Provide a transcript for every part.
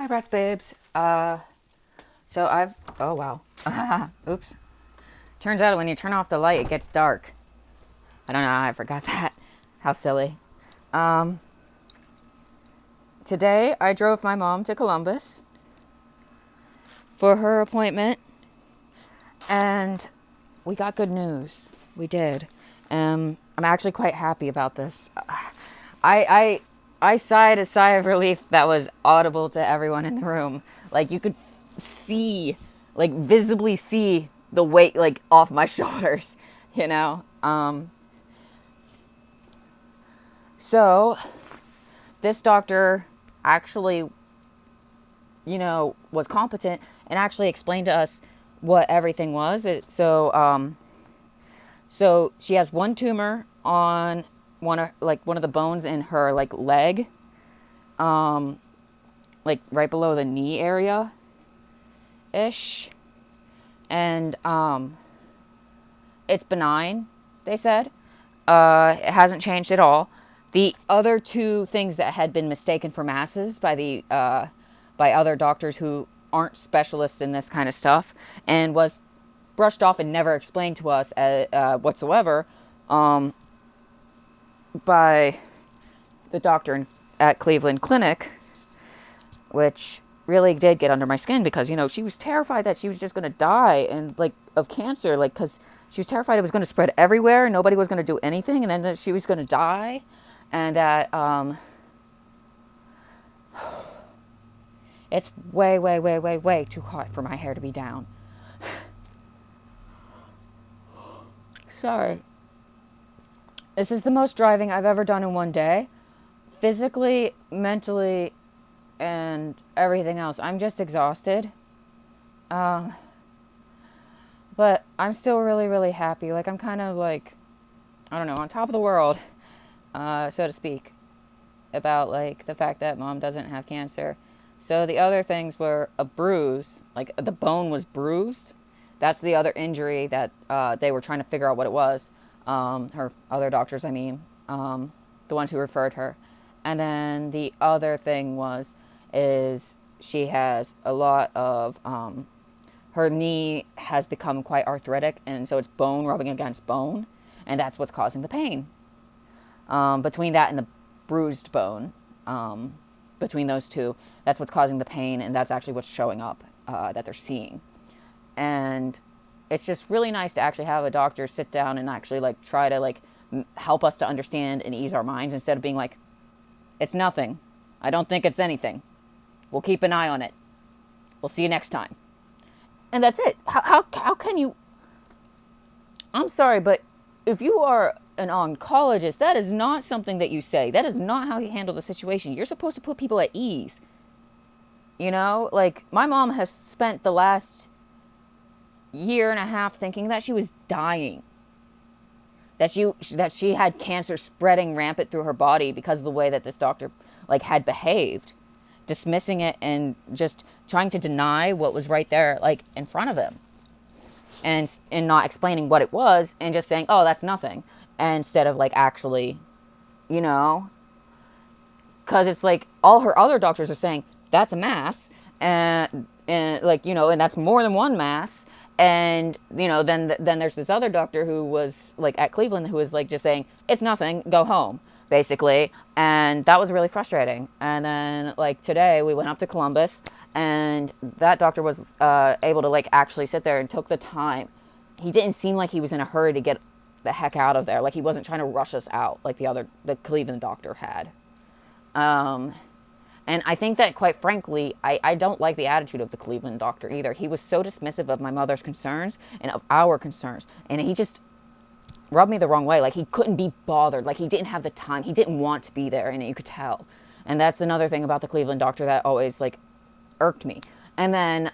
Hi, Brats babes. Oh wow. Oops. Turns out when you turn off the light, it gets dark. I don't know, I forgot that. How silly. Um, Today I drove my mom to Columbus for her appointment, and we got good news. We did. I'm actually quite happy about this. I sighed a sigh of relief that was audible to everyone in the room. Like, you could see, like, visibly see the weight, like, off my shoulders, you know? So, this doctor actually, was competent and actually explained to us what everything was. So she has one tumor on one of the bones in her leg, right below the knee area ish, and it's benign. They said it hasn't changed at all. The other two things that had been mistaken for masses by other doctors who aren't specialists in this kind of stuff, and was brushed off and never explained to us whatsoever by the doctor at Cleveland Clinic, which really did get under my skin because, she was terrified that she was just going to die of cancer, because she was terrified it was going to spread everywhere and nobody was going to do anything, and then that she was going to die, and that it's way, way, way, way, way too hot for my hair to be down. Sorry. This is the most driving I've ever done in one day. Physically, mentally, and everything else. I'm just exhausted. But I'm still really, really happy. I'm kind of I don't know, on top of the world, so to speak, about the fact that mom doesn't have cancer. So the other things were a bruise, the bone was bruised. That's the other injury that they were trying to figure out what it was. Her other doctors, I mean, the ones who referred her. And then the other thing is she has a lot of, her knee has become quite arthritic, and so it's bone rubbing against bone, and that's what's causing the pain. Between that and the bruised bone, between those two, that's what's causing the pain, and that's actually what's showing up that they're seeing. And it's just really nice to actually have a doctor sit down and actually try to help us to understand and ease our minds, instead of being it's nothing. I don't think it's anything. We'll keep an eye on it. We'll see you next time. And that's it. How can you... I'm sorry, but if you are an oncologist, that is not something that you say. That is not how you handle the situation. You're supposed to put people at ease. My mom has spent the last year and a half thinking that she was dying. That she had cancer spreading rampant through her body because of the way that this doctor had behaved, dismissing it and just trying to deny what was right there in front of him, and not explaining what it was, and just saying, oh, that's nothing, instead of actually, because it's all her other doctors are saying that's a mass, and and that's more than one mass. And, then there's this other doctor who was, at Cleveland, who was, just saying, it's nothing, go home, basically. And that was really frustrating. And then, today, we went up to Columbus, and that doctor was able to, actually sit there and took the time. He didn't seem like he was in a hurry to get the heck out of there. He wasn't trying to rush us out like the Cleveland doctor had. And I think that, quite frankly, I don't like the attitude of the Cleveland doctor either. He was so dismissive of my mother's concerns and of our concerns. And he just rubbed me the wrong way. He couldn't be bothered. He didn't have the time. He didn't want to be there, and you could tell. And that's another thing about the Cleveland doctor that always, irked me. And then,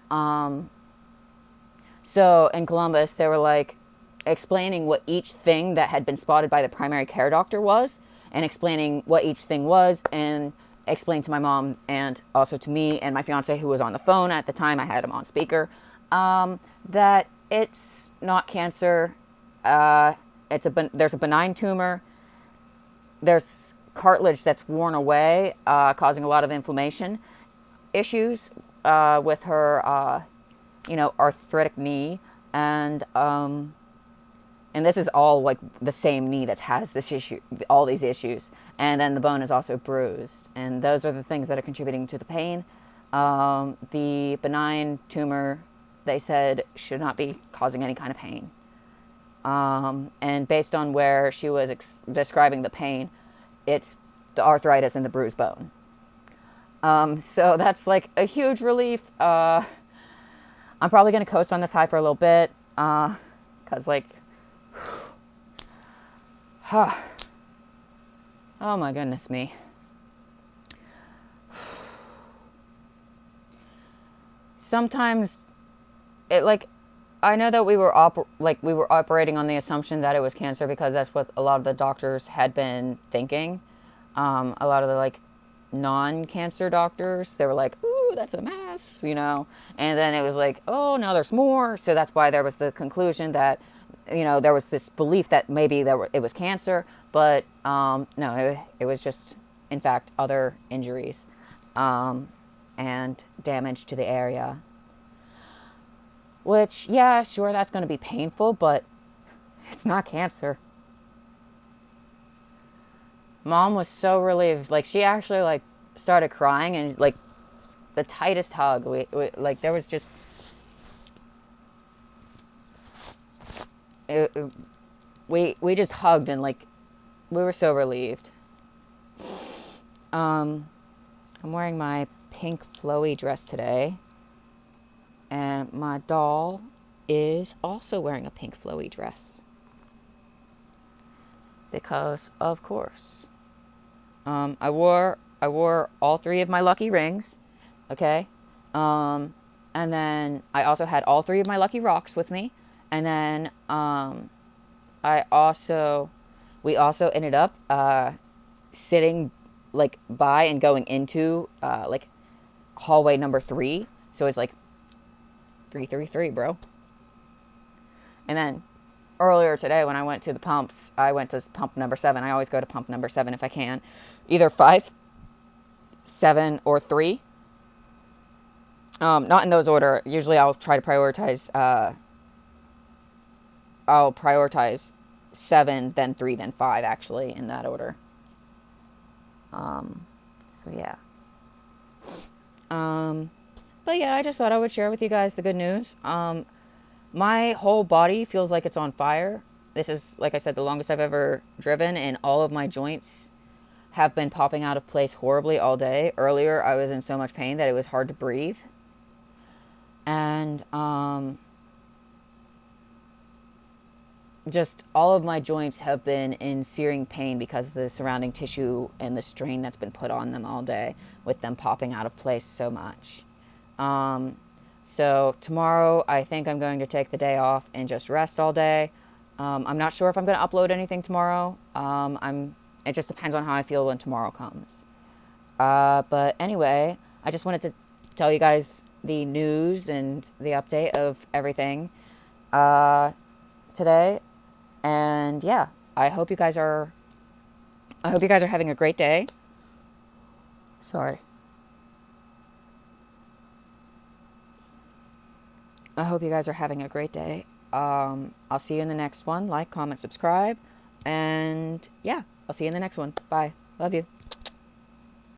so in Columbus, they were, explaining what each thing that had been spotted by the primary care doctor was, and explaining what each thing was, and explained to my mom and also to me and my fiance, who was on the phone at the time. I had him on speaker, that it's not cancer. There's a benign tumor. There's cartilage that's worn away, causing a lot of inflammation. issues with her, arthritic knee, and this is all like the same knee that has this issue, all these issues, and then the bone is also bruised, and those are the things that are contributing to the pain. The benign tumor, they said, should not be causing any kind of pain. And based on where she was describing the pain, it's the arthritis and the bruised bone. So that's like a huge relief. I'm probably going to coast on this high for a little bit, because like, oh my goodness me. Sometimes it, like, I know that we were operating on the assumption that it was cancer because that's what a lot of the doctors had been thinking. A lot of the like non-cancer doctors, they were like, "Ooh, that's a mass," and then it was like, "Oh, now there's more." So that's why there was the conclusion that, there was this belief that maybe it was cancer, but no, it was just, in fact, other injuries and damage to the area. Which, yeah, sure, that's going to be painful, but it's not cancer. Mom was so relieved. Like, she actually, like, started crying, and, like, the tightest hug. Like, there was just... we just hugged, and, like, we were so relieved. I'm wearing my pink flowy dress today. And my doll is also wearing a pink flowy dress. Because, of course. I wore all 3 of my lucky rings. Okay? And then I also had all 3 of my lucky rocks with me. And then we also ended up sitting like by and going into like hallway number 3. So it's like 333, bro. And then earlier today when I went to the pumps, I went to pump number 7. I always go to pump number 7 if I can. Either 5, 7, or 3. Not in those order. Usually I'll try to prioritize, I'll prioritize 7, then 3, then 5, actually, in that order. So yeah. But yeah, I just thought I would share with you guys the good news. My whole body feels like it's on fire. This is, like I said, the longest I've ever driven, and all of my joints have been popping out of place horribly all day. Earlier, I was in so much pain that it was hard to breathe. And just all of my joints have been in searing pain because of the surrounding tissue and the strain that's been put on them all day with them popping out of place so much. So tomorrow I think I'm going to take the day off and just rest all day. I'm not sure if I'm going to upload anything tomorrow. It just depends on how I feel when tomorrow comes. But anyway, I just wanted to tell you guys the news and the update of everything today. And yeah, I hope you guys are having a great day. Sorry. I hope you guys are having a great day. I'll see you in the next one. Like, comment, subscribe. And yeah, I'll see you in the next one. Bye. Love you.